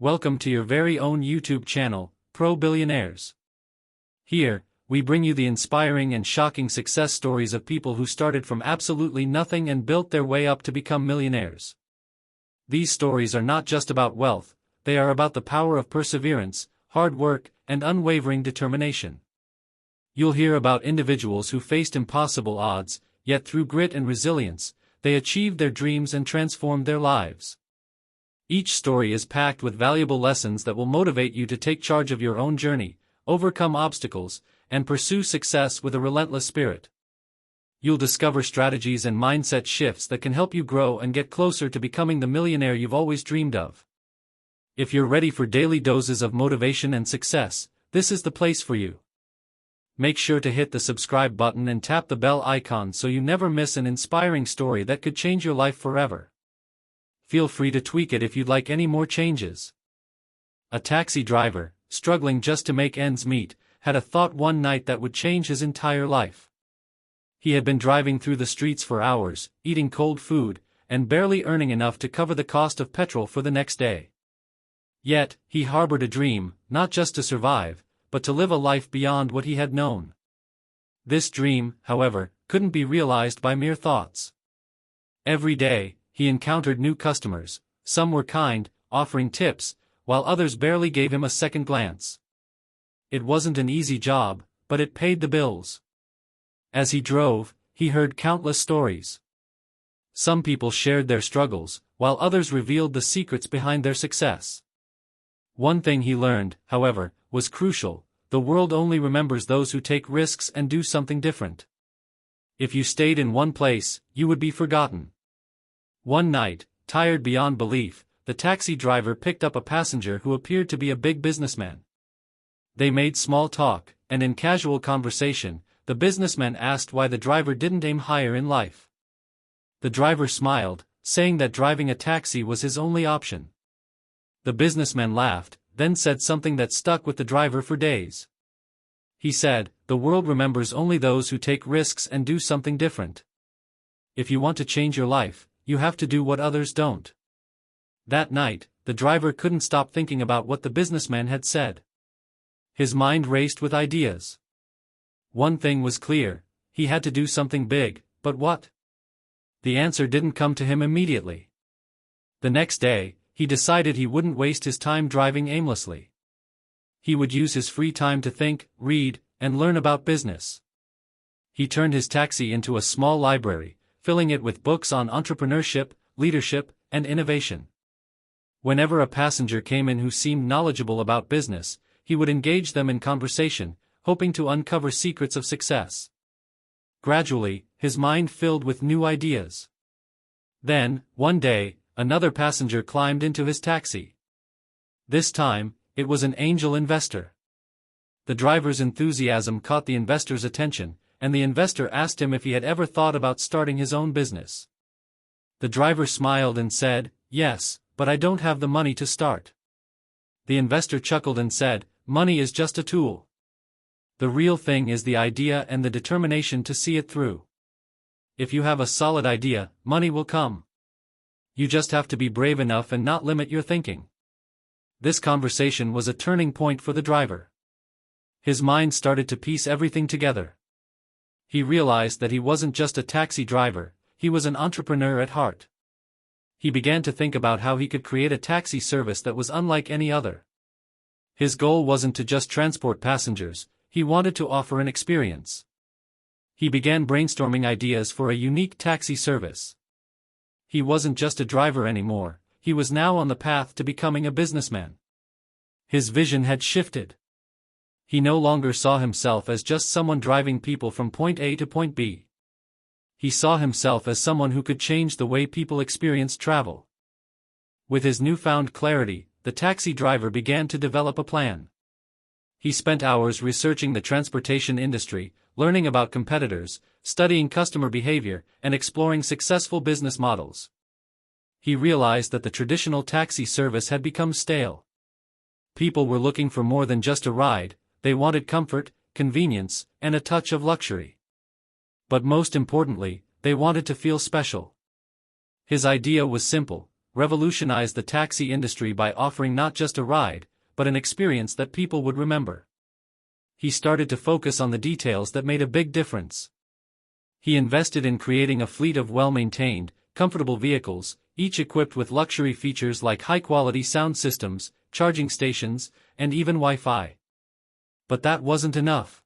Welcome to your very own YouTube channel, Pro Billionaires. Here, we bring you the inspiring and shocking success stories of people who started from absolutely nothing and built their way up to become millionaires. These stories are not just about wealth, they are about the power of perseverance, hard work, and unwavering determination. You'll hear about individuals who faced impossible odds, yet through grit and resilience, they achieved their dreams and transformed their lives. Each story is packed with valuable lessons that will motivate you to take charge of your own journey, overcome obstacles, and pursue success with a relentless spirit. You'll discover strategies and mindset shifts that can help you grow and get closer to becoming the millionaire you've always dreamed of. If you're ready for daily doses of motivation and success, this is the place for you. Make sure to hit the subscribe button and tap the bell icon so you never miss an inspiring story that could change your life forever. Feel free to tweak it if you'd like any more changes. A taxi driver, struggling just to make ends meet, had a thought one night that would change his entire life. He had been driving through the streets for hours, eating cold food, and barely earning enough to cover the cost of petrol for the next day. Yet, he harbored a dream, not just to survive, but to live a life beyond what he had known. This dream, however, couldn't be realized by mere thoughts. Every day, he encountered new customers. Some were kind, offering tips, while others barely gave him a second glance. It wasn't an easy job, but it paid the bills. As he drove, he heard countless stories. Some people shared their struggles, while others revealed the secrets behind their success. One thing he learned, however, was crucial: the world only remembers those who take risks and do something different. If you stayed in one place, you would be forgotten. One night, tired beyond belief, the taxi driver picked up a passenger who appeared to be a big businessman. They made small talk, and in casual conversation, the businessman asked why the driver didn't aim higher in life. The driver smiled, saying that driving a taxi was his only option. The businessman laughed, then said something that stuck with the driver for days. He said, "The world remembers only those who take risks and do something different. If you want to change your life, you have to do what others don't." That night, the driver couldn't stop thinking about what the businessman had said. His mind raced with ideas. One thing was clear: he had to do something big, but what? The answer didn't come to him immediately. The next day, he decided he wouldn't waste his time driving aimlessly. He would use his free time to think, read, and learn about business. He turned his taxi into a small library, filling it with books on entrepreneurship, leadership, and innovation. Whenever a passenger came in who seemed knowledgeable about business, he would engage them in conversation, hoping to uncover secrets of success. Gradually, his mind filled with new ideas. Then, one day, another passenger climbed into his taxi. This time, it was an angel investor. The driver's enthusiasm caught the investor's attention, and the investor asked him if he had ever thought about starting his own business. The driver smiled and said, "Yes, but I don't have the money to start." The investor chuckled and said, "Money is just a tool. The real thing is the idea and the determination to see it through. If you have a solid idea, money will come. You just have to be brave enough and not limit your thinking." This conversation was a turning point for the driver. His mind started to piece everything together. He realized that he wasn't just a taxi driver, he was an entrepreneur at heart. He began to think about how he could create a taxi service that was unlike any other. His goal wasn't to just transport passengers, he wanted to offer an experience. He began brainstorming ideas for a unique taxi service. He wasn't just a driver anymore, he was now on the path to becoming a businessman. His vision had shifted. He no longer saw himself as just someone driving people from point A to point B. He saw himself as someone who could change the way people experienced travel. With his newfound clarity, the taxi driver began to develop a plan. He spent hours researching the transportation industry, learning about competitors, studying customer behavior, and exploring successful business models. He realized that the traditional taxi service had become stale. People were looking for more than just a ride, they wanted comfort, convenience, and a touch of luxury. But most importantly, they wanted to feel special. His idea was simple: revolutionized the taxi industry by offering not just a ride, but an experience that people would remember. He started to focus on the details that made a big difference. He invested in creating a fleet of well-maintained, comfortable vehicles, each equipped with luxury features like high-quality sound systems, charging stations, and even Wi-Fi. But that wasn't enough.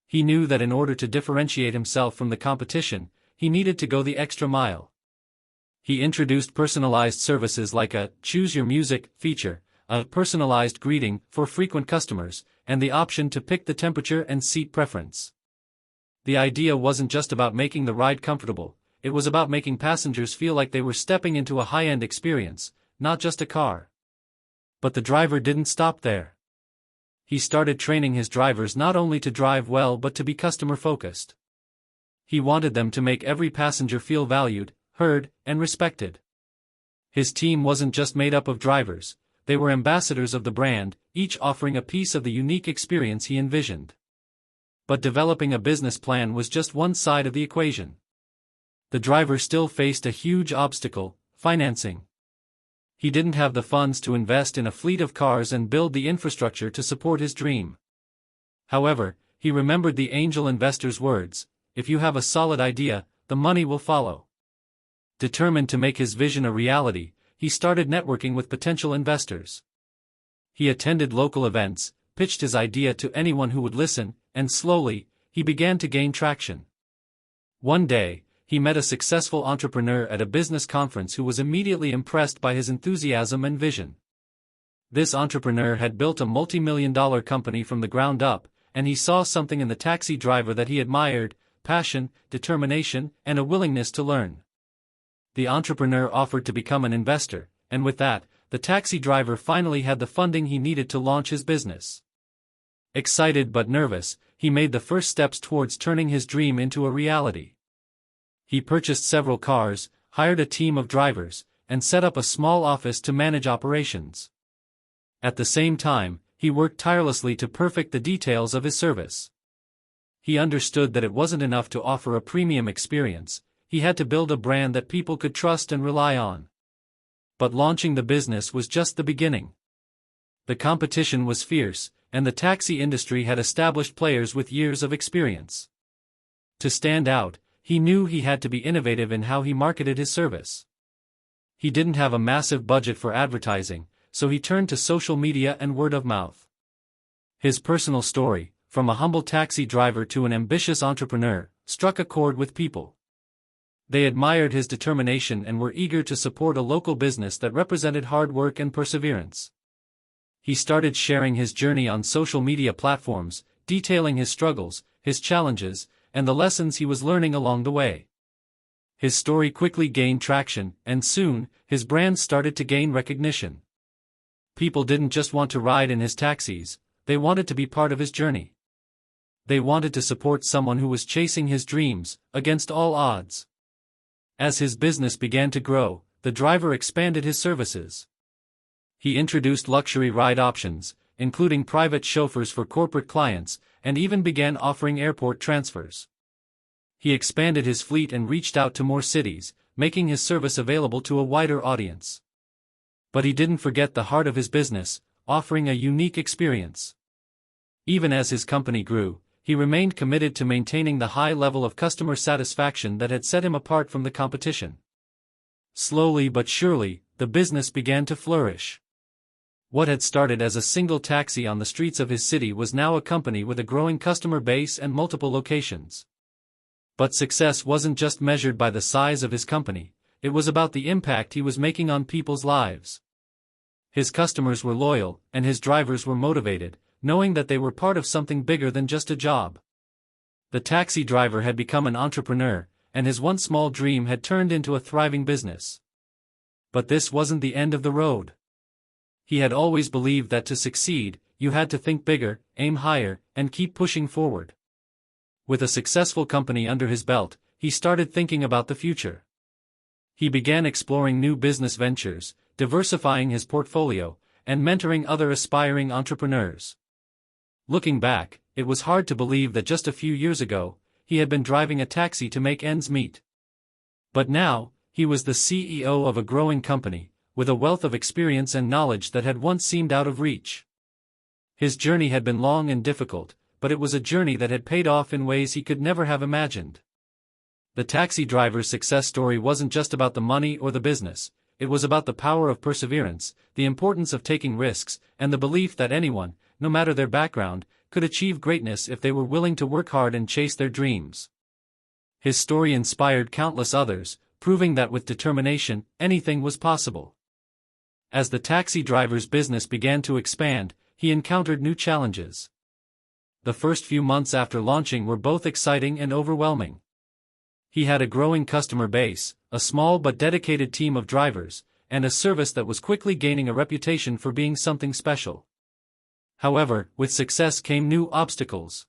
He knew that in order to differentiate himself from the competition, he needed to go the extra mile. He introduced personalized services like a Choose Your Music feature, a personalized greeting for frequent customers, and the option to pick the temperature and seat preference. The idea wasn't just about making the ride comfortable, it was about making passengers feel like they were stepping into a high-end experience, not just a car. But the driver didn't stop there. He started training his drivers not only to drive well but to be customer-focused. He wanted them to make every passenger feel valued, heard, and respected. His team wasn't just made up of drivers, they were ambassadors of the brand, each offering a piece of the unique experience he envisioned. But developing a business plan was just one side of the equation. The driver still faced a huge obstacle: financing. He didn't have the funds to invest in a fleet of cars and build the infrastructure to support his dream. However, he remembered the angel investor's words: if you have a solid idea, the money will follow. Determined to make his vision a reality, he started networking with potential investors. He attended local events, pitched his idea to anyone who would listen, and slowly, he began to gain traction. One day, he met a successful entrepreneur at a business conference who was immediately impressed by his enthusiasm and vision. This entrepreneur had built a multi-million-dollar company from the ground up, and he saw something in the taxi driver that he admired: passion, determination, and a willingness to learn. The entrepreneur offered to become an investor, and with that, the taxi driver finally had the funding he needed to launch his business. Excited but nervous, he made the first steps towards turning his dream into a reality. He purchased several cars, hired a team of drivers, and set up a small office to manage operations. At the same time, he worked tirelessly to perfect the details of his service. He understood that it wasn't enough to offer a premium experience, he had to build a brand that people could trust and rely on. But launching the business was just the beginning. The competition was fierce, and the taxi industry had established players with years of experience. To stand out, he knew he had to be innovative in how he marketed his service. He didn't have a massive budget for advertising, so he turned to social media and word of mouth. His personal story, from a humble taxi driver to an ambitious entrepreneur, struck a chord with people. They admired his determination and were eager to support a local business that represented hard work and perseverance. He started sharing his journey on social media platforms, detailing his struggles, his challenges, and the lessons he was learning along the way. His story quickly gained traction, and soon, his brand started to gain recognition. People didn't just want to ride in his taxis, they wanted to be part of his journey. They wanted to support someone who was chasing his dreams, against all odds. As his business began to grow, the driver expanded his services. He introduced luxury ride options, including private chauffeurs for corporate clients, and even began offering airport transfers. He expanded his fleet and reached out to more cities, making his service available to a wider audience. But he didn't forget the heart of his business, offering a unique experience. Even as his company grew, he remained committed to maintaining the high level of customer satisfaction that had set him apart from the competition. Slowly but surely, the business began to flourish. What had started as a single taxi on the streets of his city was now a company with a growing customer base and multiple locations. But success wasn't just measured by the size of his company, it was about the impact he was making on people's lives. His customers were loyal, and his drivers were motivated, knowing that they were part of something bigger than just a job. The taxi driver had become an entrepreneur, and his once small dream had turned into a thriving business. But this wasn't the end of the road. He had always believed that to succeed, you had to think bigger, aim higher, and keep pushing forward. With a successful company under his belt, he started thinking about the future. He began exploring new business ventures, diversifying his portfolio, and mentoring other aspiring entrepreneurs. Looking back, it was hard to believe that just a few years ago, he had been driving a taxi to make ends meet. But now, He was the CEO of a growing company, with a wealth of experience and knowledge that had once seemed out of reach. His journey had been long and difficult, but it was a journey that had paid off in ways he could never have imagined. The taxi driver's success story wasn't just about the money or the business, it was about the power of perseverance, the importance of taking risks, and the belief that anyone, no matter their background, could achieve greatness if they were willing to work hard and chase their dreams. His story inspired countless others, proving that with determination, anything was possible. As the taxi driver's business began to expand, he encountered new challenges. The first few months after launching were both exciting and overwhelming. He had a growing customer base, a small but dedicated team of drivers, and a service that was quickly gaining a reputation for being something special. However, with success came new obstacles.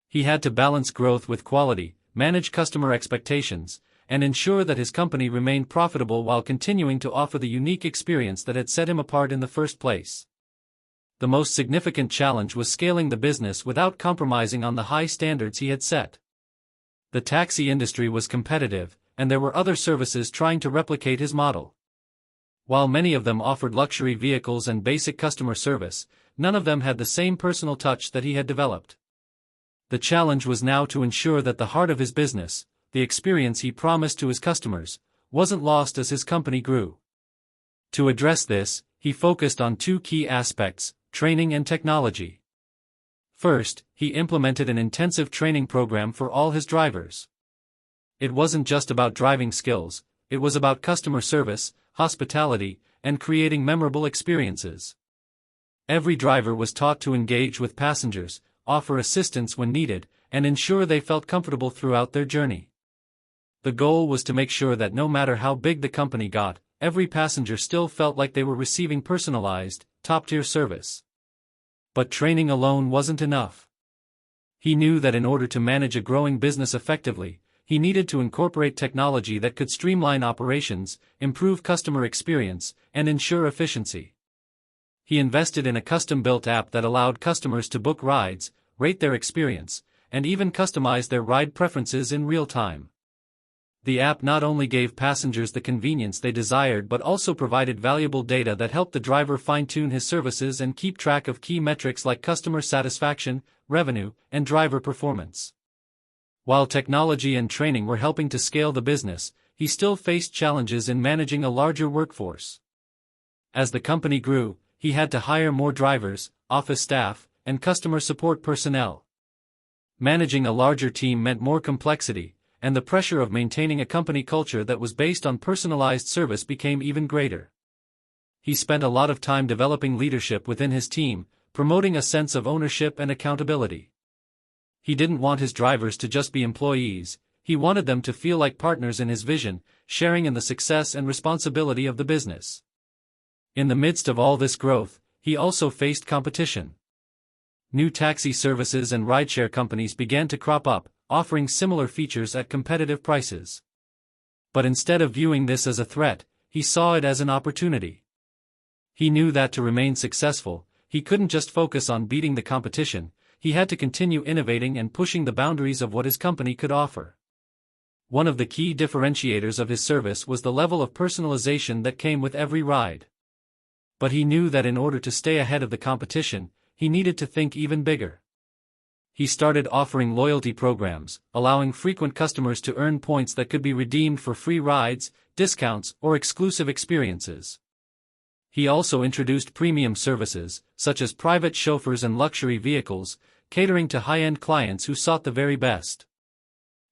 He had to balance growth with quality, manage customer expectations, and ensure that his company remained profitable while continuing to offer the unique experience that had set him apart in the first place. The most significant challenge was scaling the business without compromising on the high standards he had set. The taxi industry was competitive, and there were other services trying to replicate his model. While many of them offered luxury vehicles and basic customer service, none of them had the same personal touch that he had developed. The challenge was now to ensure that the heart of his business, the experience he promised to his customers, wasn't lost as his company grew. To address this, he focused on two key aspects: training and technology. First, he implemented an intensive training program for all his drivers. It wasn't just about driving skills, it was about customer service, hospitality, and creating memorable experiences. Every driver was taught to engage with passengers, offer assistance when needed, and ensure they felt comfortable throughout their journey. The goal was to make sure that no matter how big the company got, every passenger still felt like they were receiving personalized, top-tier service. But training alone wasn't enough. He knew that in order to manage a growing business effectively, he needed to incorporate technology that could streamline operations, improve customer experience, and ensure efficiency. He invested in a custom-built app that allowed customers to book rides, rate their experience, and even customize their ride preferences in real time. The app not only gave passengers the convenience they desired but also provided valuable data that helped the driver fine-tune his services and keep track of key metrics like customer satisfaction, revenue, and driver performance. While technology and training were helping to scale the business, he still faced challenges in managing a larger workforce. As the company grew, he had to hire more drivers, office staff, and customer support personnel. Managing a larger team meant more complexity, and the pressure of maintaining a company culture that was based on personalized service became even greater. He spent a lot of time developing leadership within his team, promoting a sense of ownership and accountability. He didn't want his drivers to just be employees, he wanted them to feel like partners in his vision, sharing in the success and responsibility of the business. In the midst of all this growth, he also faced competition. New taxi services and rideshare companies began to crop up, offering similar features at competitive prices. But instead of viewing this as a threat, he saw it as an opportunity. He knew that to remain successful, he couldn't just focus on beating the competition, he had to continue innovating and pushing the boundaries of what his company could offer. One of the key differentiators of his service was the level of personalization that came with every ride. But he knew that in order to stay ahead of the competition, he needed to think even bigger. He started offering loyalty programs, allowing frequent customers to earn points that could be redeemed for free rides, discounts, or exclusive experiences. He also introduced premium services, such as private chauffeurs and luxury vehicles, catering to high-end clients who sought the very best.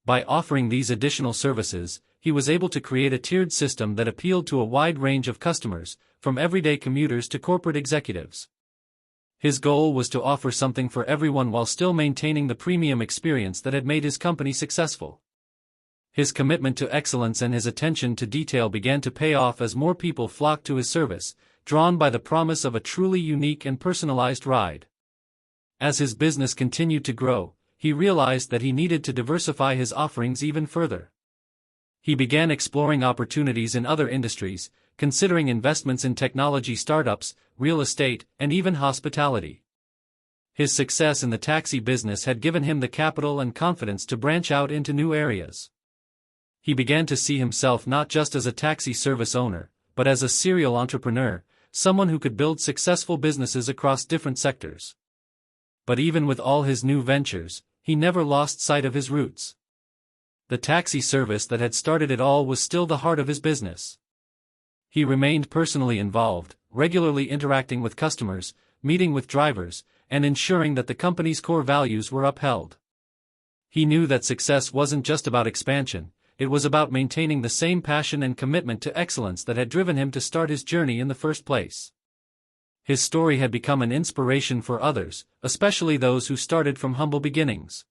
By offering these additional services, he was able to create a tiered system that appealed to a wide range of customers, from everyday commuters to corporate executives. His goal was to offer something for everyone while still maintaining the premium experience that had made his company successful. His commitment to excellence and his attention to detail began to pay off as more people flocked to his service, drawn by the promise of a truly unique and personalized ride. As his business continued to grow, he realized that he needed to diversify his offerings even further. He began exploring opportunities in other industries, considering investments in technology startups, real estate, and even hospitality. His success in the taxi business had given him the capital and confidence to branch out into new areas. He began to see himself not just as a taxi service owner, but as a serial entrepreneur, someone who could build successful businesses across different sectors. But even with all his new ventures, he never lost sight of his roots. The taxi service that had started it all was still the heart of his business. He remained personally involved, regularly interacting with customers, meeting with drivers, and ensuring that the company's core values were upheld. He knew that success wasn't just about expansion, it was about maintaining the same passion and commitment to excellence that had driven him to start his journey in the first place. His story had become an inspiration for others, especially those who started from humble beginnings.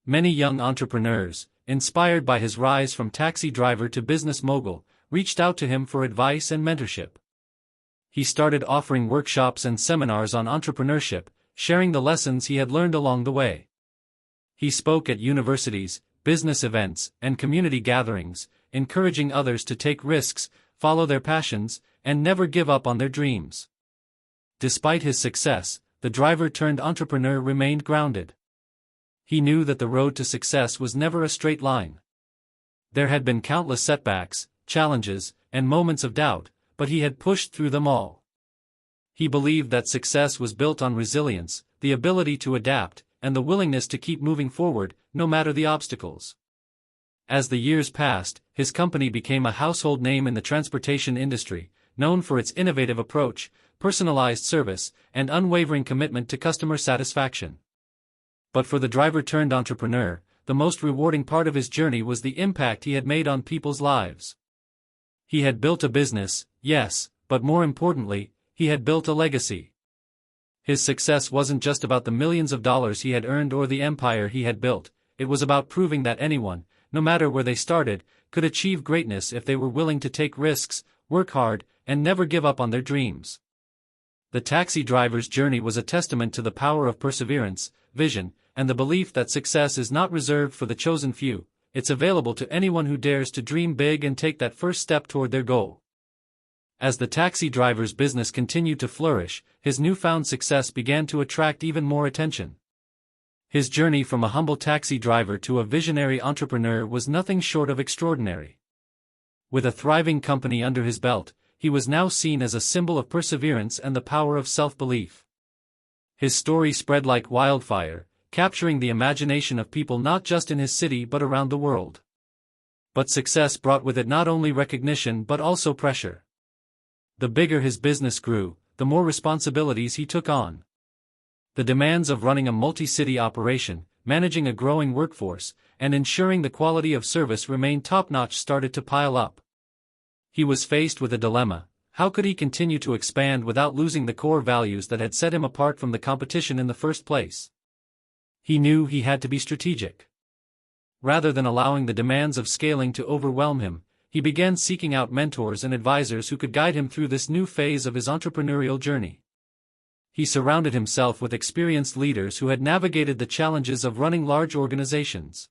Many young entrepreneurs, inspired by his rise from taxi driver to business mogul, reached out to him for advice and mentorship. He started offering workshops and seminars on entrepreneurship, sharing the lessons he had learned along the way. He spoke at universities, business events, and community gatherings, encouraging others to take risks, follow their passions, and never give up on their dreams. Despite his success, the driver-turned-entrepreneur remained grounded. He knew that the road to success was never a straight line. There had been countless setbacks, challenges, and moments of doubt, but he had pushed through them all. He believed that success was built on resilience, the ability to adapt, and the willingness to keep moving forward, no matter the obstacles. As the years passed, his company became a household name in the transportation industry, known for its innovative approach, personalized service, and unwavering commitment to customer satisfaction. But for the driver-turned-entrepreneur, the most rewarding part of his journey was the impact he had made on people's lives. He had built a business, yes, but more importantly, he had built a legacy. His success wasn't just about the millions of dollars he had earned or the empire he had built, it was about proving that anyone, no matter where they started, could achieve greatness if they were willing to take risks, work hard, and never give up on their dreams. The taxi driver's journey was a testament to the power of perseverance, vision, and the belief that success is not reserved for the chosen few, it's available to anyone who dares to dream big and take that first step toward their goal. As the taxi driver's business continued to flourish, his newfound success began to attract even more attention. His journey from a humble taxi driver to a visionary entrepreneur was nothing short of extraordinary. With a thriving company under his belt, he was now seen as a symbol of perseverance and the power of self-belief. His story spread like wildfire, capturing the imagination of people not just in his city but around the world. But success brought with it not only recognition but also pressure. The bigger his business grew, the more responsibilities he took on. The demands of running a multi-city operation, managing a growing workforce, and ensuring the quality of service remained top-notch started to pile up. He was faced with a dilemma: how could he continue to expand without losing the core values that had set him apart from the competition in the first place? He knew he had to be strategic. Rather than allowing the demands of scaling to overwhelm him, he began seeking out mentors and advisors who could guide him through this new phase of his entrepreneurial journey. He surrounded himself with experienced leaders who had navigated the challenges of running large organizations.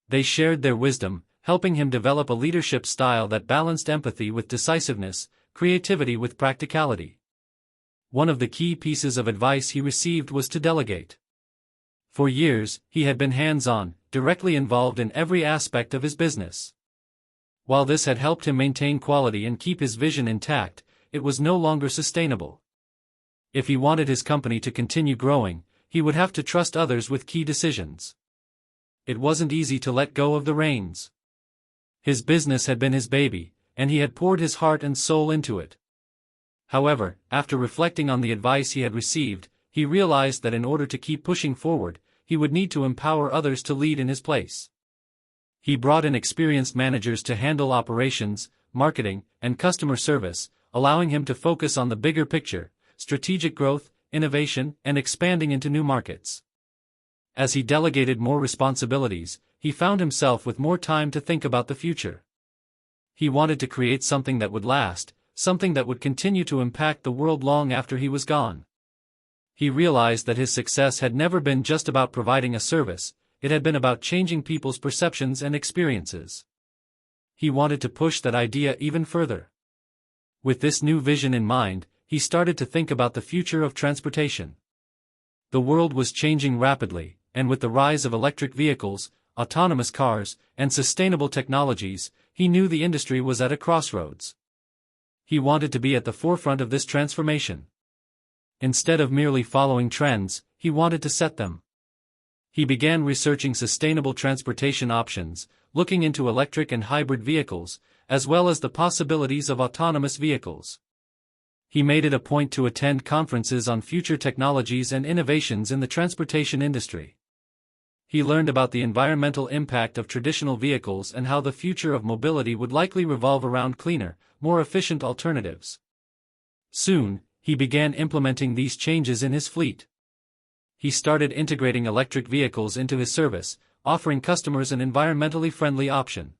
They shared their wisdom, helping him develop a leadership style that balanced empathy with decisiveness, creativity with practicality. One of the key pieces of advice he received was to delegate. For years, he had been hands-on, directly involved in every aspect of his business. While this had helped him maintain quality and keep his vision intact, it was no longer sustainable. If he wanted his company to continue growing, he would have to trust others with key decisions. It wasn't easy to let go of the reins. His business had been his baby, and he had poured his heart and soul into it. However, after reflecting on the advice he had received, he realized that in order to keep pushing forward, he would need to empower others to lead in his place. He brought in experienced managers to handle operations, marketing, and customer service, allowing him to focus on the bigger picture: strategic growth, innovation, and expanding into new markets. As he delegated more responsibilities, he found himself with more time to think about the future. He wanted to create something that would last, something that would continue to impact the world long after he was gone. He realized that his success had never been just about providing a service, it had been about changing people's perceptions and experiences. He wanted to push that idea even further. With this new vision in mind, he started to think about the future of transportation. The world was changing rapidly, and with the rise of electric vehicles, autonomous cars, and sustainable technologies, he knew the industry was at a crossroads. He wanted to be at the forefront of this transformation. Instead of merely following trends, he wanted to set them. He began researching sustainable transportation options, looking into electric and hybrid vehicles, as well as the possibilities of autonomous vehicles. He made it a point to attend conferences on future technologies and innovations in the transportation industry. He learned about the environmental impact of traditional vehicles and how the future of mobility would likely revolve around cleaner, more efficient alternatives. Soon, he began implementing these changes in his fleet. He started integrating electric vehicles into his service, offering customers an environmentally friendly option.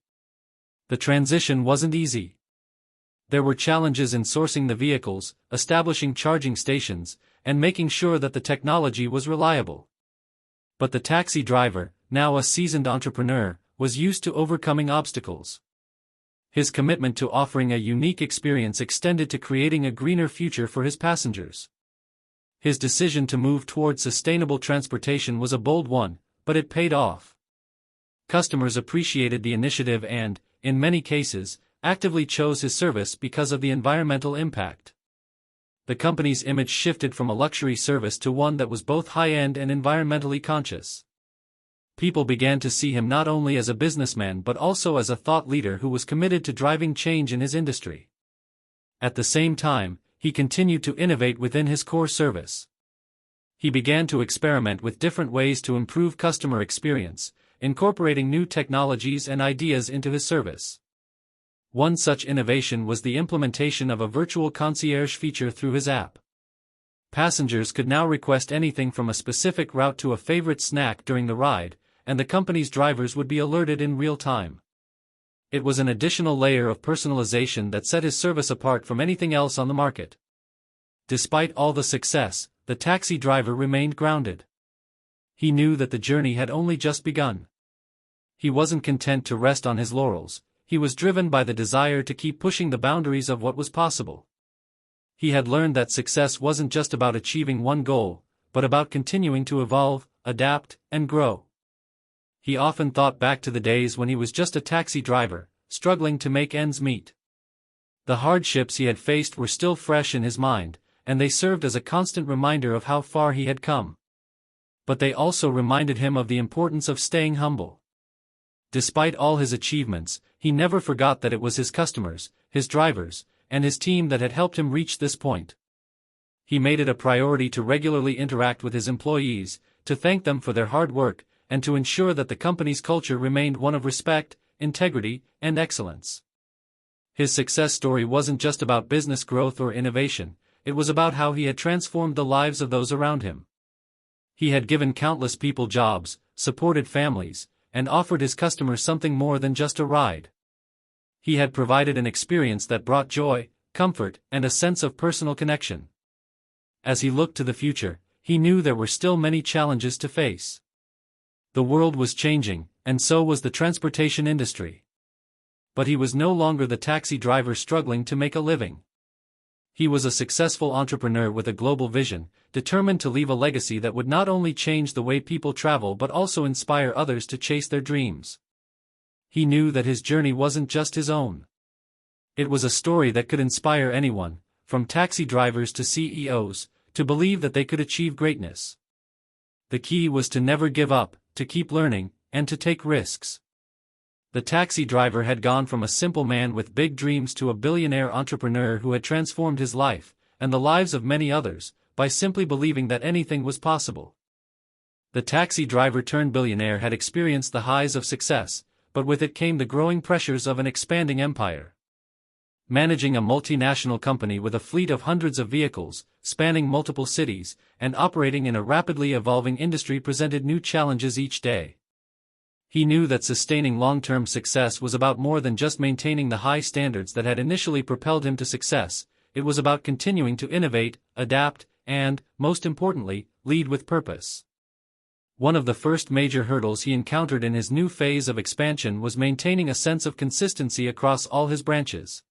The transition wasn't easy. There were challenges in sourcing the vehicles, establishing charging stations, and making sure that the technology was reliable. But the taxi driver, now a seasoned entrepreneur, was used to overcoming obstacles. His commitment to offering a unique experience extended to creating a greener future for his passengers. His decision to move toward sustainable transportation was a bold one, but it paid off. Customers appreciated the initiative and, in many cases, actively chose his service because of the environmental impact. The company's image shifted from a luxury service to one that was both high-end and environmentally conscious. People began to see him not only as a businessman but also as a thought leader who was committed to driving change in his industry. At the same time, he continued to innovate within his core service. He began to experiment with different ways to improve customer experience, incorporating new technologies and ideas into his service. One such innovation was the implementation of a virtual concierge feature through his app. Passengers could now request anything from a specific route to a favorite snack during the ride, and the company's drivers would be alerted in real time. It was an additional layer of personalization that set his service apart from anything else on the market. Despite all the success, the taxi driver remained grounded. He knew that the journey had only just begun. He wasn't content to rest on his laurels. He was driven by the desire to keep pushing the boundaries of what was possible. He had learned that success wasn't just about achieving one goal, but about continuing to evolve, adapt, and grow. He often thought back to the days when he was just a taxi driver, struggling to make ends meet. The hardships he had faced were still fresh in his mind, and they served as a constant reminder of how far he had come. But they also reminded him of the importance of staying humble. Despite all his achievements, he never forgot that it was his customers, his drivers, and his team that had helped him reach this point. He made it a priority to regularly interact with his employees, to thank them for their hard work, and to ensure that the company's culture remained one of respect, integrity, and excellence. His success story wasn't just about business growth or innovation, it was about how he had transformed the lives of those around him. He had given countless people jobs, supported families, and offered his customers something more than just a ride. He had provided an experience that brought joy, comfort, and a sense of personal connection. As he looked to the future, he knew there were still many challenges to face. The world was changing, and so was the transportation industry. But he was no longer the taxi driver struggling to make a living. He was a successful entrepreneur with a global vision, determined to leave a legacy that would not only change the way people travel but also inspire others to chase their dreams. He knew that his journey wasn't just his own. It was a story that could inspire anyone, from taxi drivers to CEOs, to believe that they could achieve greatness. The key was to never give up, to keep learning, and to take risks. The taxi driver had gone from a simple man with big dreams to a billionaire entrepreneur who had transformed his life, and the lives of many others, by simply believing that anything was possible. The taxi driver turned billionaire had experienced the highs of success, but with it came the growing pressures of an expanding empire. Managing a multinational company with a fleet of hundreds of vehicles, spanning multiple cities, and operating in a rapidly evolving industry presented new challenges each day. He knew that sustaining long-term success was about more than just maintaining the high standards that had initially propelled him to success. It was about continuing to innovate, adapt, and, most importantly, lead with purpose. One of the first major hurdles he encountered in his new phase of expansion was maintaining a sense of consistency across all his branches.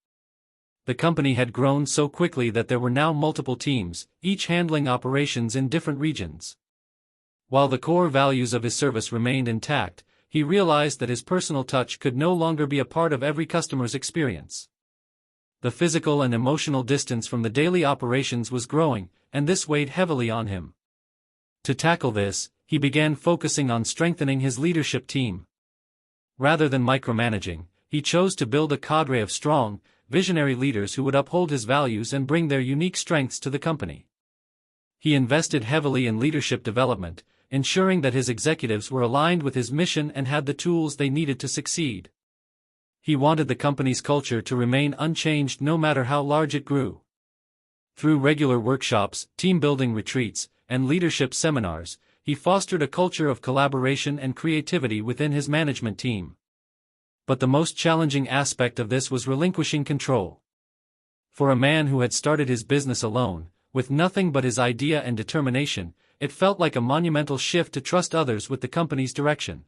The company had grown so quickly that there were now multiple teams, each handling operations in different regions. While the core values of his service remained intact, he realized that his personal touch could no longer be a part of every customer's experience. The physical and emotional distance from the daily operations was growing, and this weighed heavily on him. To tackle this, he began focusing on strengthening his leadership team. Rather than micromanaging, he chose to build a cadre of strong, visionary leaders who would uphold his values and bring their unique strengths to the company. He invested heavily in leadership development, ensuring that his executives were aligned with his mission and had the tools they needed to succeed. He wanted the company's culture to remain unchanged no matter how large it grew. Through regular workshops, team-building retreats, and leadership seminars, he fostered a culture of collaboration and creativity within his management team. But the most challenging aspect of this was relinquishing control. For a man who had started his business alone, with nothing but his idea and determination, it felt like a monumental shift to trust others with the company's direction.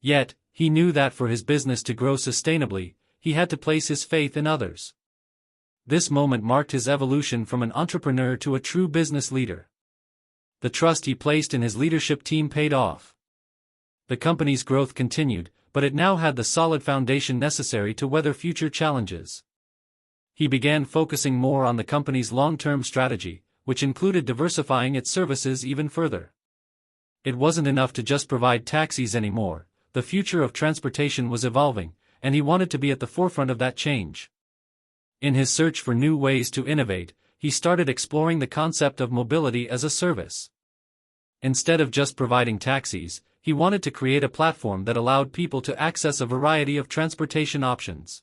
Yet, he knew that for his business to grow sustainably, he had to place his faith in others. This moment marked his evolution from an entrepreneur to a true business leader. The trust he placed in his leadership team paid off. The company's growth continued, but it now had the solid foundation necessary to weather future challenges. He began focusing more on the company's long-term strategy, which included diversifying its services even further. It wasn't enough to just provide taxis anymore. The future of transportation was evolving, and he wanted to be at the forefront of that change. In his search for new ways to innovate, he started exploring the concept of mobility as a service. Instead of just providing taxis, he wanted to create a platform that allowed people to access a variety of transportation options.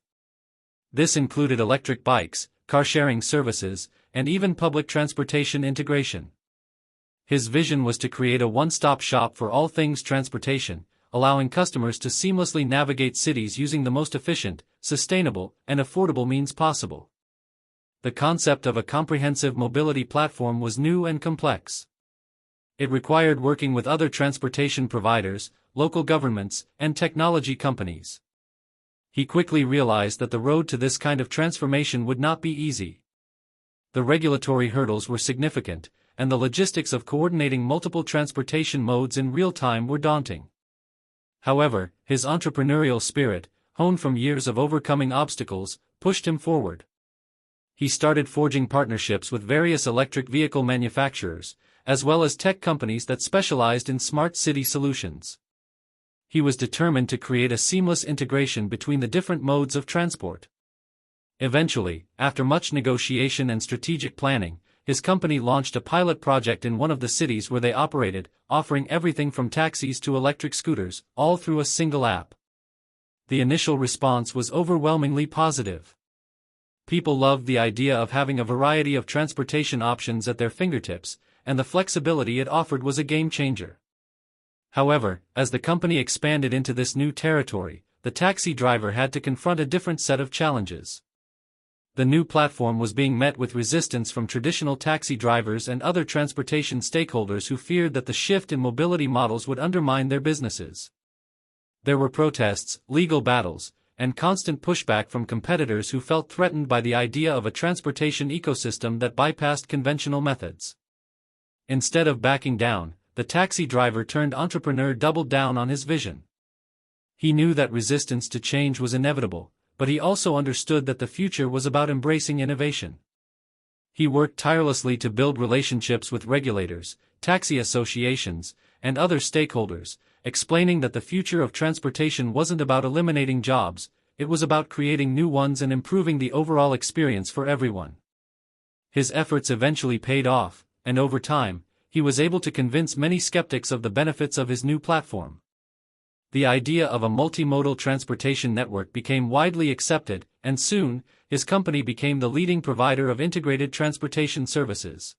This included electric bikes, car-sharing services, and even public transportation integration. His vision was to create a one-stop shop for all things transportation, allowing customers to seamlessly navigate cities using the most efficient, sustainable, and affordable means possible. The concept of a comprehensive mobility platform was new and complex. It required working with other transportation providers, local governments, and technology companies. He quickly realized that the road to this kind of transformation would not be easy. The regulatory hurdles were significant, and the logistics of coordinating multiple transportation modes in real time were daunting. However, his entrepreneurial spirit, honed from years of overcoming obstacles, pushed him forward. He started forging partnerships with various electric vehicle manufacturers, as well as tech companies that specialized in smart city solutions. He was determined to create a seamless integration between the different modes of transport. Eventually, after much negotiation and strategic planning, his company launched a pilot project in one of the cities where they operated, offering everything from taxis to electric scooters, all through a single app. The initial response was overwhelmingly positive. People loved the idea of having a variety of transportation options at their fingertips, and the flexibility it offered was a game changer. However, as the company expanded into this new territory, the taxi driver had to confront a different set of challenges. The new platform was being met with resistance from traditional taxi drivers and other transportation stakeholders who feared that the shift in mobility models would undermine their businesses. There were protests, legal battles, and constant pushback from competitors who felt threatened by the idea of a transportation ecosystem that bypassed conventional methods. Instead of backing down, the taxi driver turned entrepreneur doubled down on his vision. He knew that resistance to change was inevitable, but he also understood that the future was about embracing innovation. He worked tirelessly to build relationships with regulators, taxi associations, and other stakeholders, explaining that the future of transportation wasn't about eliminating jobs, it was about creating new ones and improving the overall experience for everyone. His efforts eventually paid off, and over time, he was able to convince many skeptics of the benefits of his new platform. The idea of a multimodal transportation network became widely accepted, and soon, his company became the leading provider of integrated transportation services.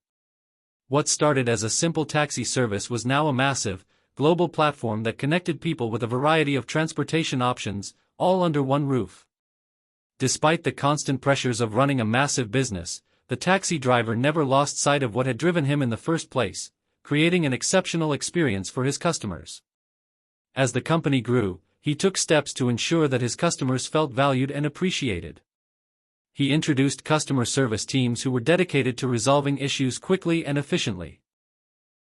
What started as a simple taxi service was now a massive, global platform that connected people with a variety of transportation options, all under one roof. Despite the constant pressures of running a massive business, the taxi driver never lost sight of what had driven him in the first place, creating an exceptional experience for his customers. As the company grew, he took steps to ensure that his customers felt valued and appreciated. He introduced customer service teams who were dedicated to resolving issues quickly and efficiently.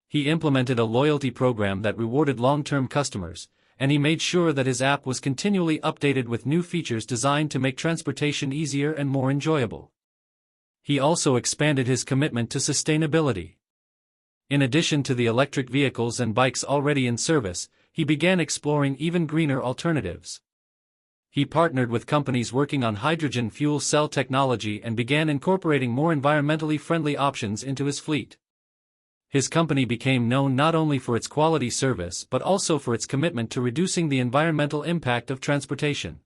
He implemented a loyalty program that rewarded long-term customers, and he made sure that his app was continually updated with new features designed to make transportation easier and more enjoyable. He also expanded his commitment to sustainability. In addition to the electric vehicles and bikes already in service, he began exploring even greener alternatives. He partnered with companies working on hydrogen fuel cell technology and began incorporating more environmentally friendly options into his fleet. His company became known not only for its quality service but also for its commitment to reducing the environmental impact of transportation.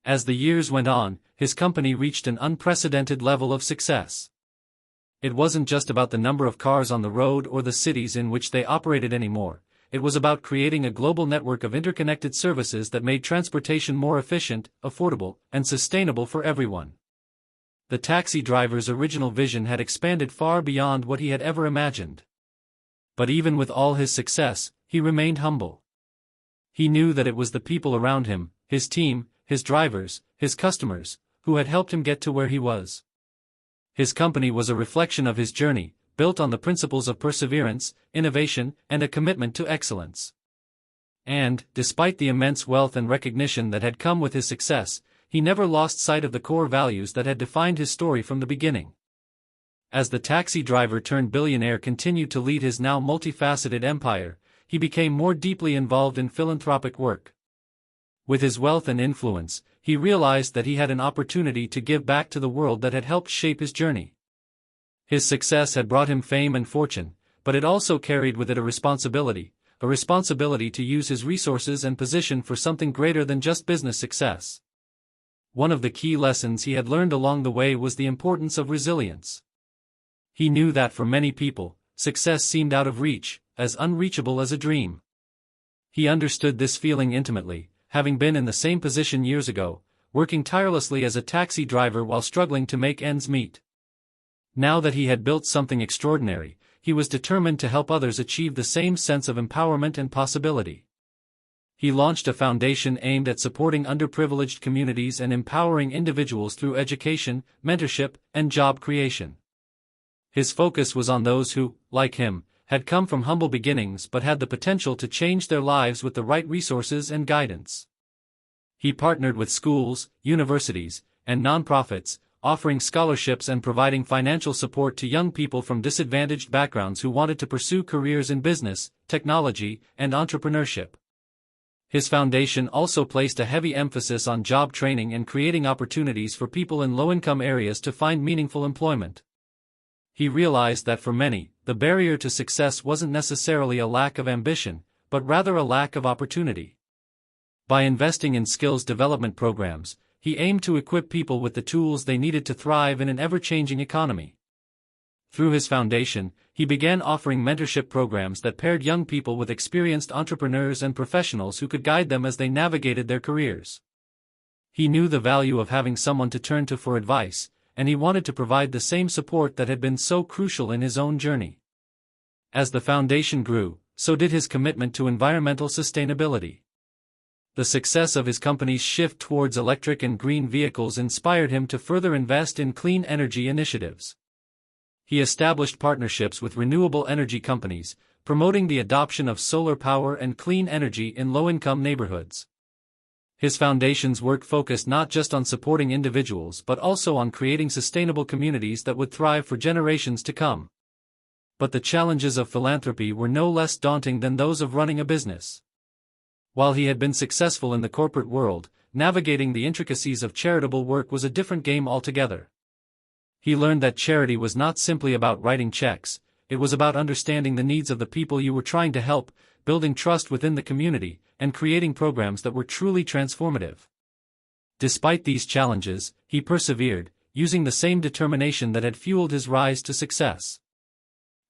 As the years went on, his company reached an unprecedented level of success. It wasn't just about the number of cars on the road or the cities in which they operated anymore. It was about creating a global network of interconnected services that made transportation more efficient, affordable, and sustainable for everyone. The taxi driver's original vision had expanded far beyond what he had ever imagined. But even with all his success, he remained humble. He knew that it was the people around him, his team, his drivers, his customers, who had helped him get to where he was. His company was a reflection of his journey, built on the principles of perseverance, innovation, and a commitment to excellence. And, despite the immense wealth and recognition that had come with his success, he never lost sight of the core values that had defined his story from the beginning. As the taxi driver turned billionaire continued to lead his now multifaceted empire, he became more deeply involved in philanthropic work. With his wealth and influence, he realized that he had an opportunity to give back to the world that had helped shape his journey. His success had brought him fame and fortune, but it also carried with it a responsibility to use his resources and position for something greater than just business success. One of the key lessons he had learned along the way was the importance of resilience. He knew that for many people, success seemed out of reach, as unreachable as a dream. He understood this feeling intimately, having been in the same position years ago, working tirelessly as a taxi driver while struggling to make ends meet. Now that he had built something extraordinary, he was determined to help others achieve the same sense of empowerment and possibility. He launched a foundation aimed at supporting underprivileged communities and empowering individuals through education, mentorship, and job creation. His focus was on those who, like him, had come from humble beginnings but had the potential to change their lives with the right resources and guidance. He partnered with schools, universities, and nonprofits, offering scholarships and providing financial support to young people from disadvantaged backgrounds who wanted to pursue careers in business, technology, and entrepreneurship. His foundation also placed a heavy emphasis on job training and creating opportunities for people in low-income areas to find meaningful employment. He realized that for many, the barrier to success wasn't necessarily a lack of ambition, but rather a lack of opportunity. By investing in skills development programs, he aimed to equip people with the tools they needed to thrive in an ever-changing economy. Through his foundation, he began offering mentorship programs that paired young people with experienced entrepreneurs and professionals who could guide them as they navigated their careers. He knew the value of having someone to turn to for advice, and he wanted to provide the same support that had been so crucial in his own journey. As the foundation grew, so did his commitment to environmental sustainability. The success of his company's shift towards electric and green vehicles inspired him to further invest in clean energy initiatives. He established partnerships with renewable energy companies, promoting the adoption of solar power and clean energy in low-income neighborhoods. His foundation's work focused not just on supporting individuals but also on creating sustainable communities that would thrive for generations to come. But the challenges of philanthropy were no less daunting than those of running a business. While he had been successful in the corporate world, navigating the intricacies of charitable work was a different game altogether. He learned that charity was not simply about writing checks, it was about understanding the needs of the people you were trying to help, building trust within the community, and creating programs that were truly transformative. Despite these challenges, he persevered, using the same determination that had fueled his rise to success.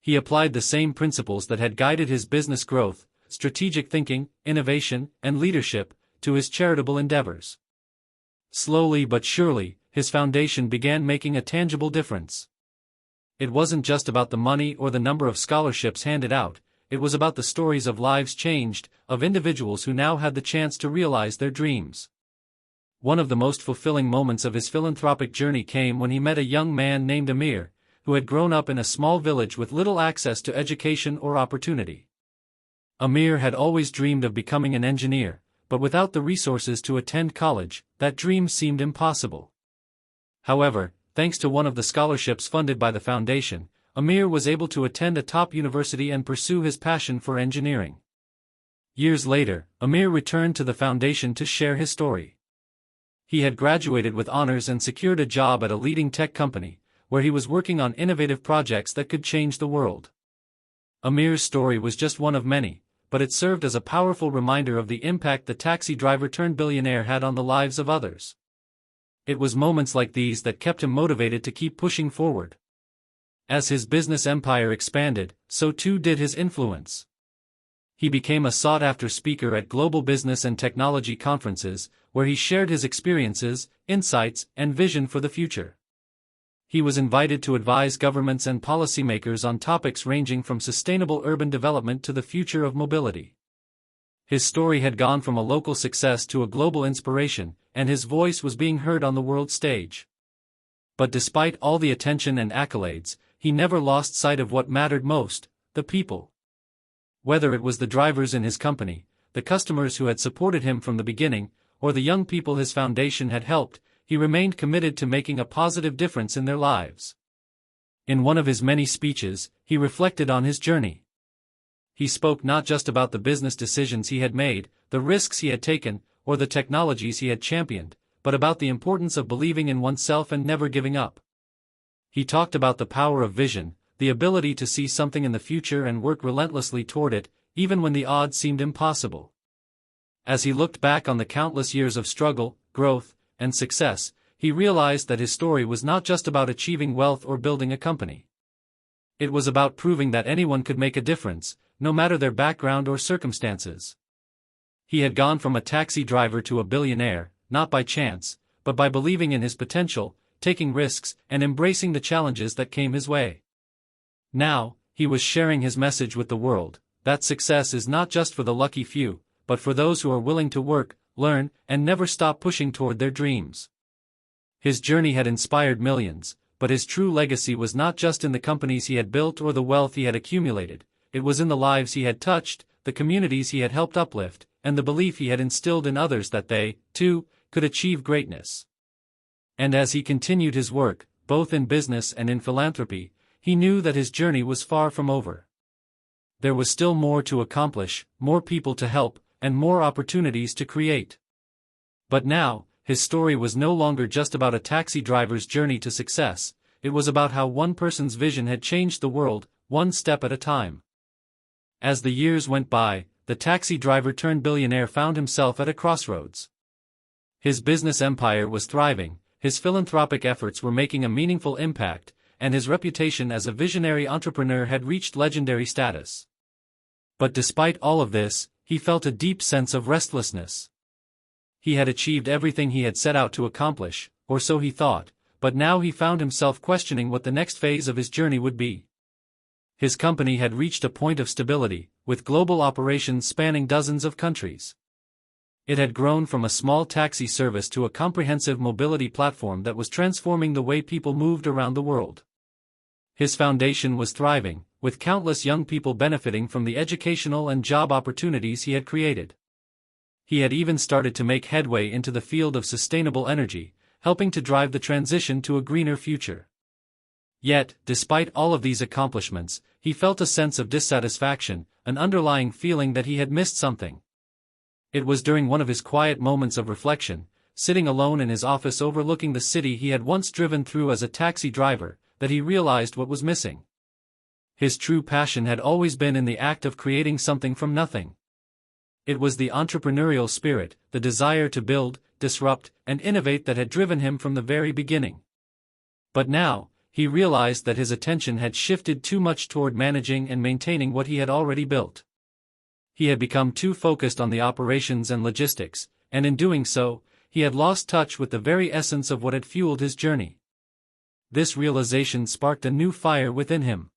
He applied the same principles that had guided his business growth, strategic thinking, innovation, and leadership, to his charitable endeavors. Slowly but surely, his foundation began making a tangible difference. It wasn't just about the money or the number of scholarships handed out, it was about the stories of lives changed, of individuals who now had the chance to realize their dreams. One of the most fulfilling moments of his philanthropic journey came when he met a young man named Amir, who had grown up in a small village with little access to education or opportunity. Amir had always dreamed of becoming an engineer, but without the resources to attend college, that dream seemed impossible. However, thanks to one of the scholarships funded by the foundation, Amir was able to attend a top university and pursue his passion for engineering. Years later, Amir returned to the foundation to share his story. He had graduated with honors and secured a job at a leading tech company, where he was working on innovative projects that could change the world. Amir's story was just one of many, but it served as a powerful reminder of the impact the taxi driver-turned-billionaire had on the lives of others. It was moments like these that kept him motivated to keep pushing forward. As his business empire expanded, so too did his influence. He became a sought-after speaker at global business and technology conferences, where he shared his experiences, insights, and vision for the future. He was invited to advise governments and policymakers on topics ranging from sustainable urban development to the future of mobility. His story had gone from a local success to a global inspiration, and his voice was being heard on the world stage. But despite all the attention and accolades, he never lost sight of what mattered most: the people. Whether it was the drivers in his company, the customers who had supported him from the beginning, or the young people his foundation had helped, he remained committed to making a positive difference in their lives. In one of his many speeches, he reflected on his journey. He spoke not just about the business decisions he had made, the risks he had taken, or the technologies he had championed, but about the importance of believing in oneself and never giving up. He talked about the power of vision, the ability to see something in the future and work relentlessly toward it, even when the odds seemed impossible. As he looked back on the countless years of struggle, growth, and success, he realized that his story was not just about achieving wealth or building a company. It was about proving that anyone could make a difference, no matter their background or circumstances. He had gone from a taxi driver to a billionaire, not by chance, but by believing in his potential, taking risks, and embracing the challenges that came his way. Now, he was sharing his message with the world, that success is not just for the lucky few, but for those who are willing to work, learn, and never stop pushing toward their dreams. His journey had inspired millions, but his true legacy was not just in the companies he had built or the wealth he had accumulated, it was in the lives he had touched, the communities he had helped uplift, and the belief he had instilled in others that they, too, could achieve greatness. And as he continued his work, both in business and in philanthropy, he knew that his journey was far from over. There was still more to accomplish, more people to help, and more opportunities to create. But now, his story was no longer just about a taxi driver's journey to success, it was about how one person's vision had changed the world, one step at a time. As the years went by, the taxi driver-turned-billionaire found himself at a crossroads. His business empire was thriving, his philanthropic efforts were making a meaningful impact, and his reputation as a visionary entrepreneur had reached legendary status. But despite all of this, he felt a deep sense of restlessness. He had achieved everything he had set out to accomplish, or so he thought, but now he found himself questioning what the next phase of his journey would be. His company had reached a point of stability, with global operations spanning dozens of countries. It had grown from a small taxi service to a comprehensive mobility platform that was transforming the way people moved around the world. His foundation was thriving, with countless young people benefiting from the educational and job opportunities he had created. He had even started to make headway into the field of sustainable energy, helping to drive the transition to a greener future. Yet, despite all of these accomplishments, he felt a sense of dissatisfaction, an underlying feeling that he had missed something. It was during one of his quiet moments of reflection, sitting alone in his office overlooking the city he had once driven through as a taxi driver, that he realized what was missing. His true passion had always been in the act of creating something from nothing. It was the entrepreneurial spirit, the desire to build, disrupt, and innovate that had driven him from the very beginning. But now, he realized that his attention had shifted too much toward managing and maintaining what he had already built. He had become too focused on the operations and logistics, and in doing so, he had lost touch with the very essence of what had fueled his journey. This realization sparked a new fire within him.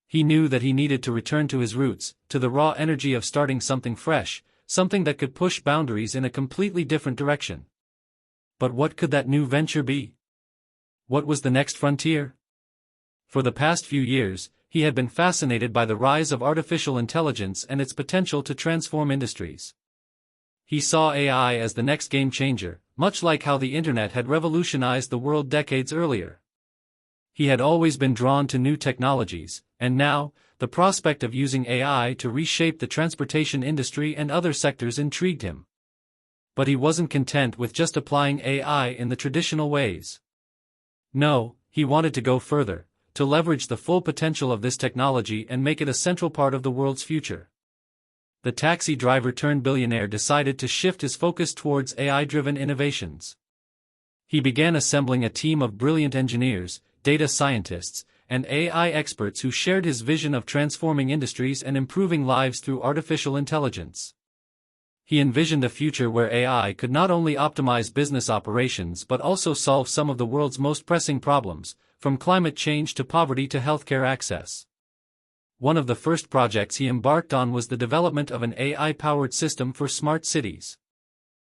He knew that he needed to return to his roots, to the raw energy of starting something fresh, something that could push boundaries in a completely different direction. But what could that new venture be? What was the next frontier? For the past few years, he had been fascinated by the rise of artificial intelligence and its potential to transform industries. He saw AI as the next game changer, much like how the internet had revolutionized the world decades earlier. He had always been drawn to new technologies, and now, the prospect of using AI to reshape the transportation industry and other sectors intrigued him. But he wasn't content with just applying AI in the traditional ways. No, he wanted to go further, to leverage the full potential of this technology and make it a central part of the world's future. The taxi driver turned billionaire decided to shift his focus towards AI-driven innovations. He began assembling a team of brilliant engineers, data scientists, and AI experts who shared his vision of transforming industries and improving lives through artificial intelligence. He envisioned a future where AI could not only optimize business operations but also solve some of the world's most pressing problems, from climate change to poverty to healthcare access. One of the first projects he embarked on was the development of an AI-powered system for smart cities.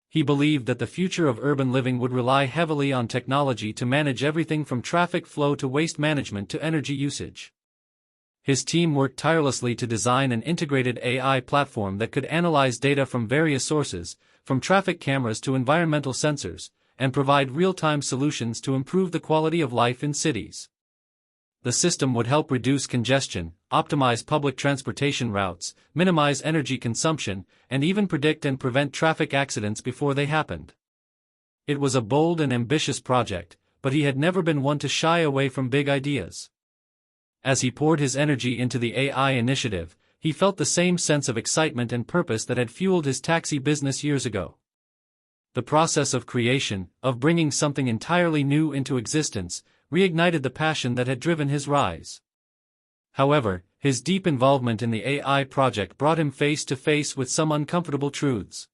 He believed that the future of urban living would rely heavily on technology to manage everything from traffic flow to waste management to energy usage. His team worked tirelessly to design an integrated AI platform that could analyze data from various sources, from traffic cameras to environmental sensors, and provide real-time solutions to improve the quality of life in cities. The system would help reduce congestion, optimize public transportation routes, minimize energy consumption, and even predict and prevent traffic accidents before they happened. It was a bold and ambitious project, but he had never been one to shy away from big ideas. As he poured his energy into the AI initiative, he felt the same sense of excitement and purpose that had fueled his taxi business years ago. The process of creation, of bringing something entirely new into existence, reignited the passion that had driven his rise. However, his deep involvement in the AI project brought him face to face with some uncomfortable truths.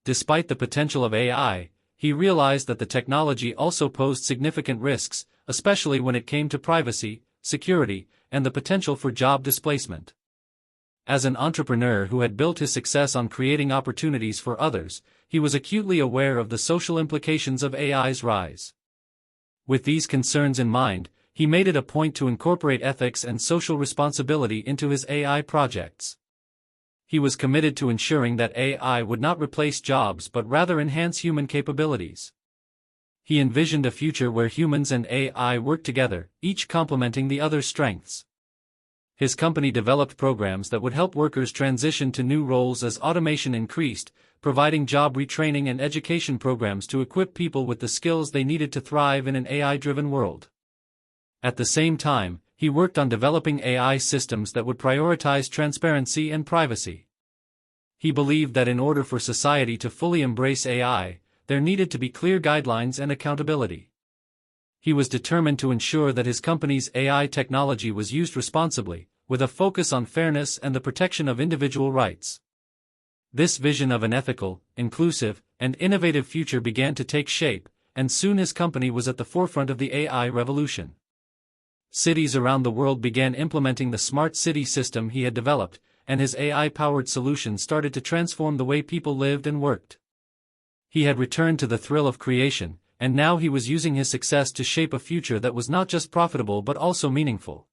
Despite the potential of AI, he realized that the technology also posed significant risks, especially when it came to privacy, security, and the potential for job displacement. As an entrepreneur who had built his success on creating opportunities for others, he was acutely aware of the social implications of AI's rise. With these concerns in mind, he made it a point to incorporate ethics and social responsibility into his AI projects. He was committed to ensuring that AI would not replace jobs but rather enhance human capabilities. He envisioned a future where humans and AI work together, each complementing the other's strengths. His company developed programs that would help workers transition to new roles as automation increased, providing job retraining and education programs to equip people with the skills they needed to thrive in an AI-driven world. At the same time, he worked on developing AI systems that would prioritize transparency and privacy. He believed that in order for society to fully embrace AI, there needed to be clear guidelines and accountability. He was determined to ensure that his company's AI technology was used responsibly, with a focus on fairness and the protection of individual rights. This vision of an ethical, inclusive, and innovative future began to take shape, and soon his company was at the forefront of the AI revolution. Cities around the world began implementing the smart city system he had developed, and his AI-powered solution started to transform the way people lived and worked. He had returned to the thrill of creation, and now he was using his success to shape a future that was not just profitable but also meaningful.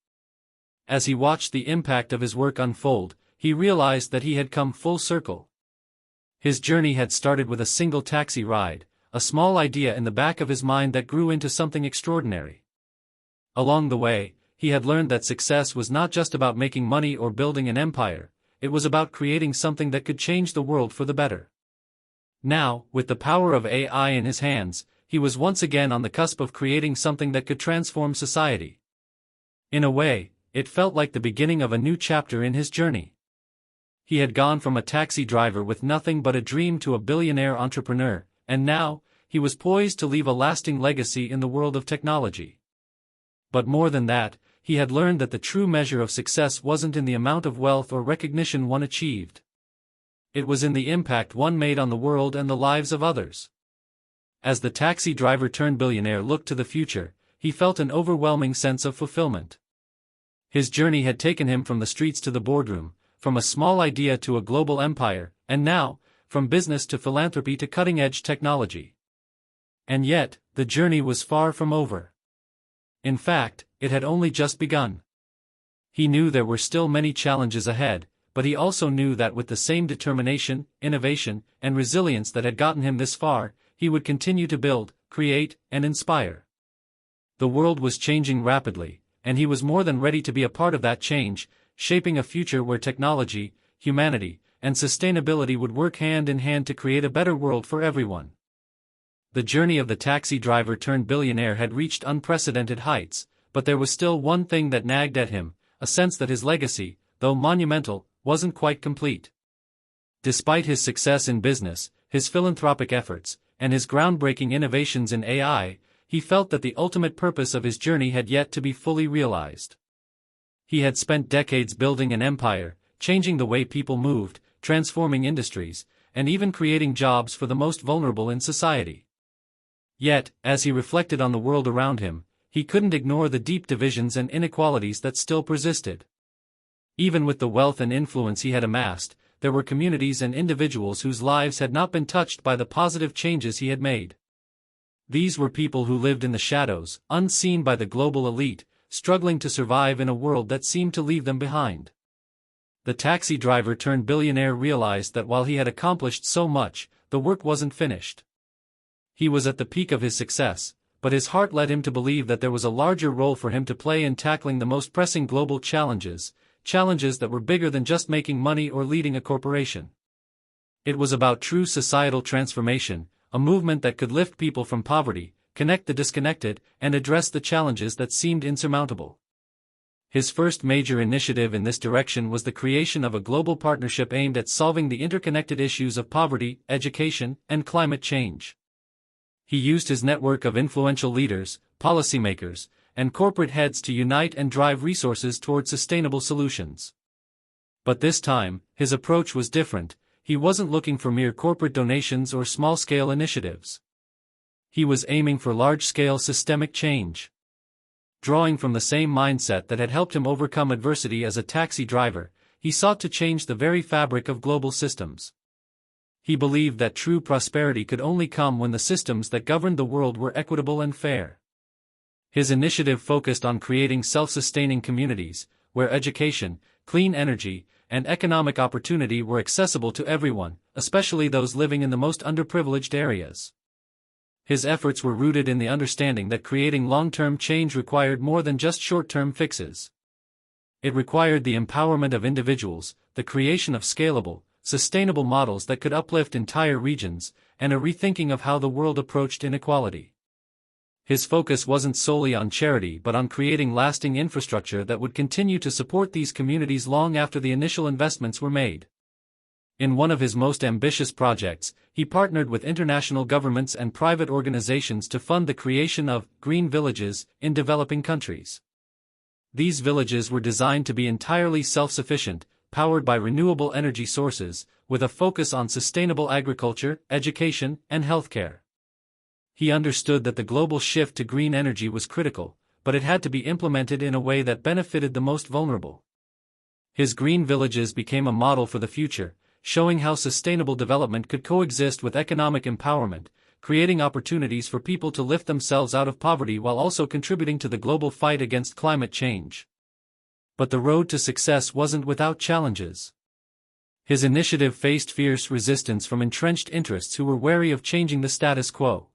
As he watched the impact of his work unfold, he realized that he had come full circle. His journey had started with a single taxi ride, a small idea in the back of his mind that grew into something extraordinary. Along the way, he had learned that success was not just about making money or building an empire, it was about creating something that could change the world for the better. Now, with the power of AI in his hands, he was once again on the cusp of creating something that could transform society. In a way, it felt like the beginning of a new chapter in his journey. He had gone from a taxi driver with nothing but a dream to a billionaire entrepreneur, and now, he was poised to leave a lasting legacy in the world of technology. But more than that, he had learned that the true measure of success wasn't in the amount of wealth or recognition one achieved. It was in the impact one made on the world and the lives of others. As the taxi driver turned billionaire looked to the future, he felt an overwhelming sense of fulfillment. His journey had taken him from the streets to the boardroom, from a small idea to a global empire, and now, from business to philanthropy to cutting-edge technology. And yet, the journey was far from over. In fact, it had only just begun. He knew there were still many challenges ahead, but he also knew that with the same determination, innovation, and resilience that had gotten him this far, he would continue to build, create, and inspire. The world was changing rapidly, and he was more than ready to be a part of that change, shaping a future where technology, humanity, and sustainability would work hand in hand to create a better world for everyone. The journey of the taxi driver turned billionaire had reached unprecedented heights, but there was still one thing that nagged at him, a sense that his legacy, though monumental, wasn't quite complete. Despite his success in business, his philanthropic efforts, and his groundbreaking innovations in AI, he felt that the ultimate purpose of his journey had yet to be fully realized. He had spent decades building an empire, changing the way people moved, transforming industries, and even creating jobs for the most vulnerable in society. Yet, as he reflected on the world around him, he couldn't ignore the deep divisions and inequalities that still persisted. Even with the wealth and influence he had amassed, there were communities and individuals whose lives had not been touched by the positive changes he had made. These were people who lived in the shadows, unseen by the global elite, struggling to survive in a world that seemed to leave them behind. The taxi driver turned billionaire realized that while he had accomplished so much, the work wasn't finished. He was at the peak of his success, but his heart led him to believe that there was a larger role for him to play in tackling the most pressing global challenges that were bigger than just making money or leading a corporation. It was about true societal transformation, a movement that could lift people from poverty, connect the disconnected, and address the challenges that seemed insurmountable. His first major initiative in this direction was the creation of a global partnership aimed at solving the interconnected issues of poverty, education, and climate change. He used his network of influential leaders, policymakers, and corporate heads to unite and drive resources toward sustainable solutions. But this time, his approach was different. He wasn't looking for mere corporate donations or small-scale initiatives. He was aiming for large-scale systemic change. Drawing from the same mindset that had helped him overcome adversity as a taxi driver, he sought to change the very fabric of global systems. He believed that true prosperity could only come when the systems that governed the world were equitable and fair. His initiative focused on creating self-sustaining communities, where education, clean energy, and economic opportunity were accessible to everyone, especially those living in the most underprivileged areas. His efforts were rooted in the understanding that creating long-term change required more than just short-term fixes. It required the empowerment of individuals, the creation of scalable, sustainable models that could uplift entire regions, and a rethinking of how the world approached inequality. His focus wasn't solely on charity but on creating lasting infrastructure that would continue to support these communities long after the initial investments were made. In one of his most ambitious projects, he partnered with international governments and private organizations to fund the creation of green villages in developing countries. These villages were designed to be entirely self-sufficient, powered by renewable energy sources, with a focus on sustainable agriculture, education, and healthcare. He understood that the global shift to green energy was critical, but it had to be implemented in a way that benefited the most vulnerable. His green villages became a model for the future, showing how sustainable development could coexist with economic empowerment, creating opportunities for people to lift themselves out of poverty while also contributing to the global fight against climate change. But the road to success wasn't without challenges. His initiative faced fierce resistance from entrenched interests who were wary of changing the status quo.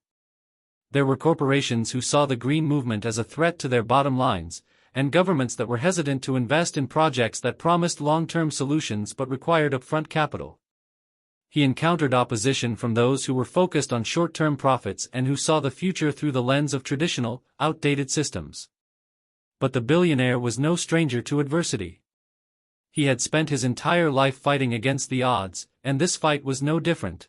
There were corporations who saw the green movement as a threat to their bottom lines, and governments that were hesitant to invest in projects that promised long-term solutions but required upfront capital. He encountered opposition from those who were focused on short-term profits and who saw the future through the lens of traditional, outdated systems. But the billionaire was no stranger to adversity. He had spent his entire life fighting against the odds, and this fight was no different.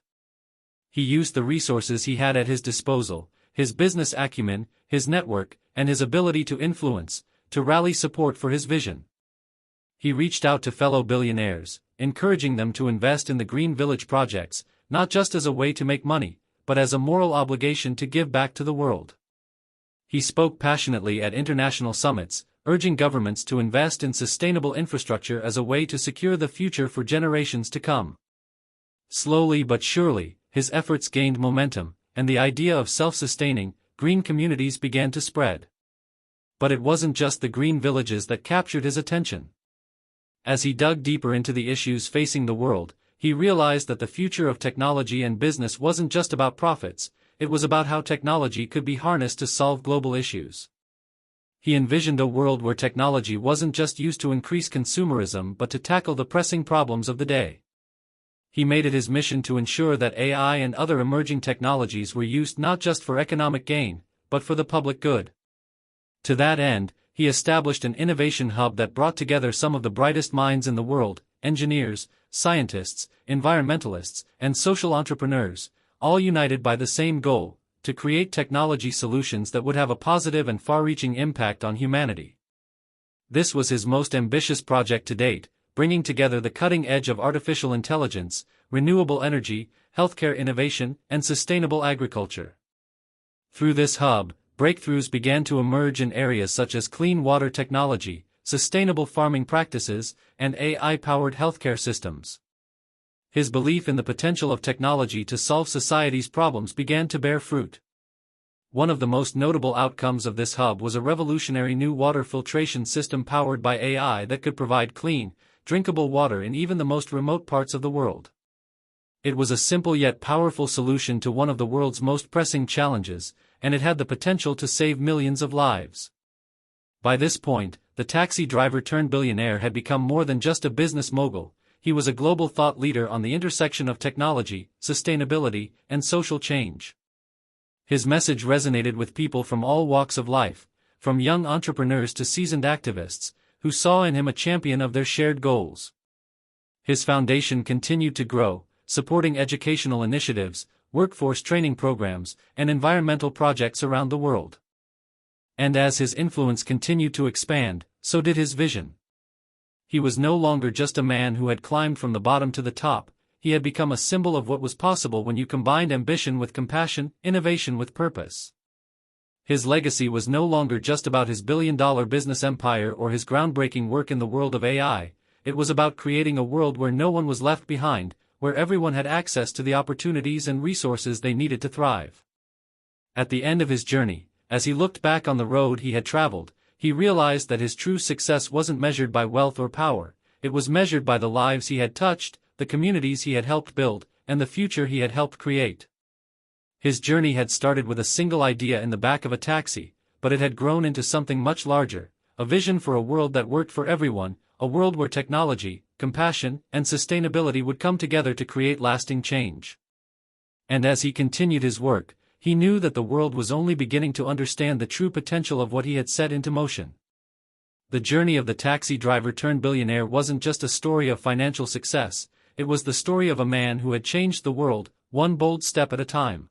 He used the resources he had at his disposal, his business acumen, his network, and his ability to influence, to rally support for his vision. He reached out to fellow billionaires, encouraging them to invest in the Green Village projects, not just as a way to make money, but as a moral obligation to give back to the world. He spoke passionately at international summits, urging governments to invest in sustainable infrastructure as a way to secure the future for generations to come. Slowly but surely, his efforts gained momentum, and the idea of self-sustaining, green communities began to spread. But it wasn't just the green villages that captured his attention. As he dug deeper into the issues facing the world, he realized that the future of technology and business wasn't just about profits, it was about how technology could be harnessed to solve global issues. He envisioned a world where technology wasn't just used to increase consumerism but to tackle the pressing problems of the day. He made it his mission to ensure that AI and other emerging technologies were used not just for economic gain, but for the public good. To that end, he established an innovation hub that brought together some of the brightest minds in the world: engineers, scientists, environmentalists, and social entrepreneurs, all united by the same goal: to create technology solutions that would have a positive and far-reaching impact on humanity. This was his most ambitious project to date, bringing together the cutting edge of artificial intelligence, renewable energy, healthcare innovation, and sustainable agriculture. Through this hub, breakthroughs began to emerge in areas such as clean water technology, sustainable farming practices, and AI-powered healthcare systems. His belief in the potential of technology to solve society's problems began to bear fruit. One of the most notable outcomes of this hub was a revolutionary new water filtration system powered by AI that could provide clean, drinkable water in even the most remote parts of the world. It was a simple yet powerful solution to one of the world's most pressing challenges, and it had the potential to save millions of lives. By this point, the taxi driver turned billionaire had become more than just a business mogul. He was a global thought leader on the intersection of technology, sustainability, and social change. His message resonated with people from all walks of life, from young entrepreneurs to seasoned activists, who saw in him a champion of their shared goals. His foundation continued to grow, supporting educational initiatives, workforce training programs, and environmental projects around the world. And as his influence continued to expand, so did his vision. He was no longer just a man who had climbed from the bottom to the top, he had become a symbol of what was possible when you combined ambition with compassion, innovation with purpose. His legacy was no longer just about his billion-dollar business empire or his groundbreaking work in the world of AI, it was about creating a world where no one was left behind, where everyone had access to the opportunities and resources they needed to thrive. At the end of his journey, as he looked back on the road he had traveled, he realized that his true success wasn't measured by wealth or power, it was measured by the lives he had touched, the communities he had helped build, and the future he had helped create. His journey had started with a single idea in the back of a taxi, but it had grown into something much larger, a vision for a world that worked for everyone, a world where technology, compassion, and sustainability would come together to create lasting change. And as he continued his work, he knew that the world was only beginning to understand the true potential of what he had set into motion. The journey of the taxi driver turned billionaire wasn't just a story of financial success, it was the story of a man who had changed the world, one bold step at a time.